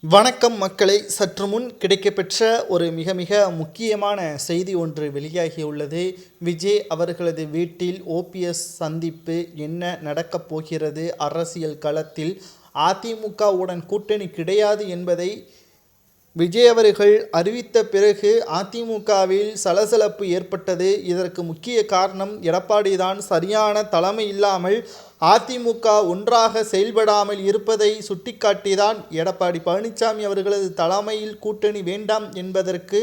வணக்கம் மக்களை, சற்று முன் கிடைக்கப்பெற்ற ஒரு மிக மிக முக்கியமான செய்தி ஒன்று வெளியாகியுள்ளது. விஜய் அவர்களது வீட்டில் ஓபிஎஸ் சந்திப்பு. என்ன நடக்கப் போகிறது? அரசியல் களத்தில் அதிமுகவுடன் கூட்டணி கிடையாது என்பதை விஜய் அவர்கள் அறிவித்த பிறகு அதிமுகவில் சலசலப்பு ஏற்பட்டது. இதற்கு முக்கிய காரணம் எடப்பாடி தான். சரியான தலைமை இல்லாமல் அதிமுக ஒன்றாக செயல்படாமல் இருப்பதை சுட்டிக்காட்டிதான் எடப்பாடி பழனிசாமி அவர்களது தலைமையில் கூட்டணி வேண்டாம் என்பதற்கு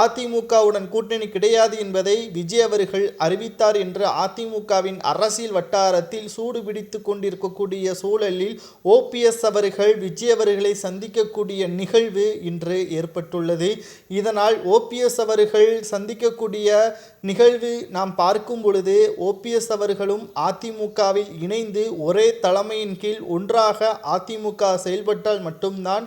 அதிமுகவுடன் கூட்டணி கிடையாது என்பதை விஜய் அவர்கள் அறிவித்தார் என்று அதிமுகவின் அரசியல் வட்டாரத்தில் சூடு பிடித்து கொண்டிருக்கக்கூடிய சூழலில் ஓபிஎஸ் அவர்கள் விஜய் அவர்களை சந்திக்கக்கூடிய நிகழ்வு இன்று ஏற்பட்டுள்ளது. இதனால் ஓபிஎஸ் அவர்கள் சந்திக்கக்கூடிய நிகழ்வு நாம் பார்க்கும் பொழுது ஓபிஎஸ் அவர்களும் அதிமுகவில் இணைந்து ஒரே தலைமையின் கீழ் ஒன்றாக அதிமுக செயல்பட்டால் மட்டும்தான்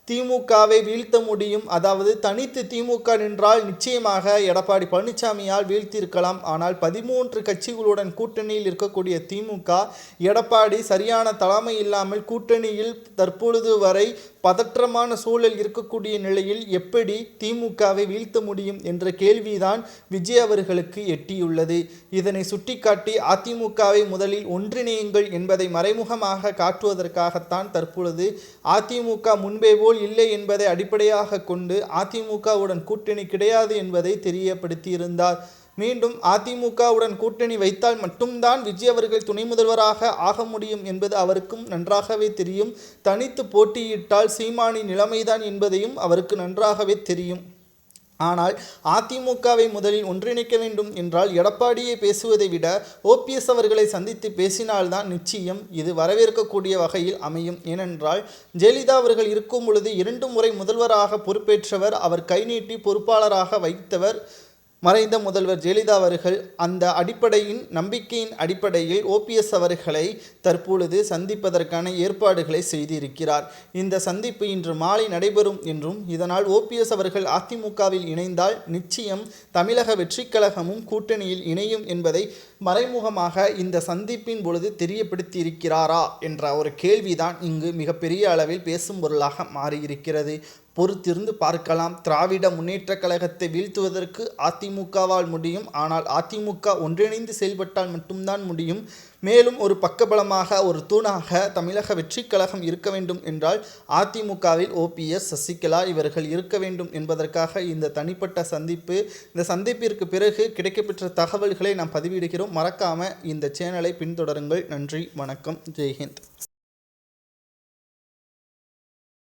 திமுகவை வீழ்த்த முடியும். அதாவது தனித்து திமுக நின்றால் நிச்சயமாக எடப்பாடி பழனிசாமியால் வீழ்த்தியிருக்கலாம். ஆனால் 13 கட்சிகளுடன் கூட்டணியில் இருக்கக்கூடிய திமுக, எடப்பாடி சரியான தலைமை இல்லாமல் கூட்டணியில் தற்பொழுது வரை பதற்றமான சூழல் இருக்கக்கூடிய நிலையில் எப்படி திமுகவை வீழ்த்த முடியும் என்ற கேள்விதான் விஜய் அவர்களுக்கு எட்டியுள்ளது. இதனை சுட்டிக்காட்டி அதிமுகவை முதலில் ஒன்றிணையுங்கள் என்பதை மறைமுகமாக காட்டுவதற்காகத்தான் தற்பொழுது அதிமுக முன்பே போல் இல்லை என்பதை அடிப்படையாக கொண்டு அதிமுகவுடன் கூட்டணி கிடையாது என்பதை தெரியப்படுத்தியிருந்தார். மீண்டும் அதிமுகவுடன் கூட்டணி வைத்தால் மட்டும்தான் விஜய் அவர்கள் துணை முதல்வராக ஆக முடியும் என்பது அவருக்கும் நன்றாகவே தெரியும். தனித்து போட்டியிட்டால் சீமானின் நிலைமைதான் என்பதையும் அவருக்கு நன்றாகவே தெரியும். ஆனால் அதிமுகவை முதலில் ஒன்றிணைக்க வேண்டும் என்றால் எடப்பாடியை பேசுவதை விட ஓபிஎஸ் அவர்களை சந்தித்து பேசினால்தான் நிச்சயம் இது வரவேற்கக்கூடிய வகையில் அமையும். ஏனென்றால் ஜெயலலிதா அவர்கள் இருக்கும் பொழுது 2 முறை முதல்வராக பொறுப்பேற்றவர், அவர் கை நீட்டி பொறுப்பாளராக வைத்தவர் மறைந்த முதல்வர் ஜெயலலிதா அவர்கள். அந்த அடிப்படையின் நம்பிக்கையின் அடிப்படையில் ஓபிஎஸ் அவர்களை தற்பொழுது சந்திப்பதற்கான ஏற்பாடுகளை செய்திருக்கிறார். இந்த சந்திப்பு இன்று மாலை நடைபெறும் என்றும், இதனால் ஓபிஎஸ் அவர்கள் அதிமுகவில் இணைந்தால் நிச்சயம் தமிழக வெற்றிக் கழகமும் கூட்டணியில் இணையும் என்பதை மறைமுகமாக இந்த சந்திப்பின் பொழுது தெரியப்படுத்தியிருக்கிறாரா என்ற ஒரு கேள்விதான் இங்கு மிகப்பெரிய அளவில் பேசும் பொருளாக மாறியிருக்கிறது. பொறுத்திருந்து பார்க்கலாம். திராவிட முன்னேற்ற கழகத்தை வீழ்த்துவதற்கு அதிமுகவால் முடியும். ஆனால் அதிமுக ஒன்றிணைந்து செயல்பட்டால் மட்டும்தான் முடியும். மேலும் ஒரு பக்கபலமாக, ஒரு தூணாக தமிழக வெற்றிக் கழகம் இருக்க வேண்டும் என்றால் அதிமுகவில் ஓபிஎஸ், சசிகலா இவர்கள் இருக்க வேண்டும் என்பதற்காக இந்த தனிப்பட்ட சந்திப்பு. இந்த சந்திப்பிற்கு பிறகு கிடைக்கப்பெற்ற தகவல்களை நாம் பதிவிடுகிறோம். மறக்காமல் இந்த சேனலை பின்தொடருங்கள். நன்றி, வணக்கம், ஜெய்ஹிந்த்.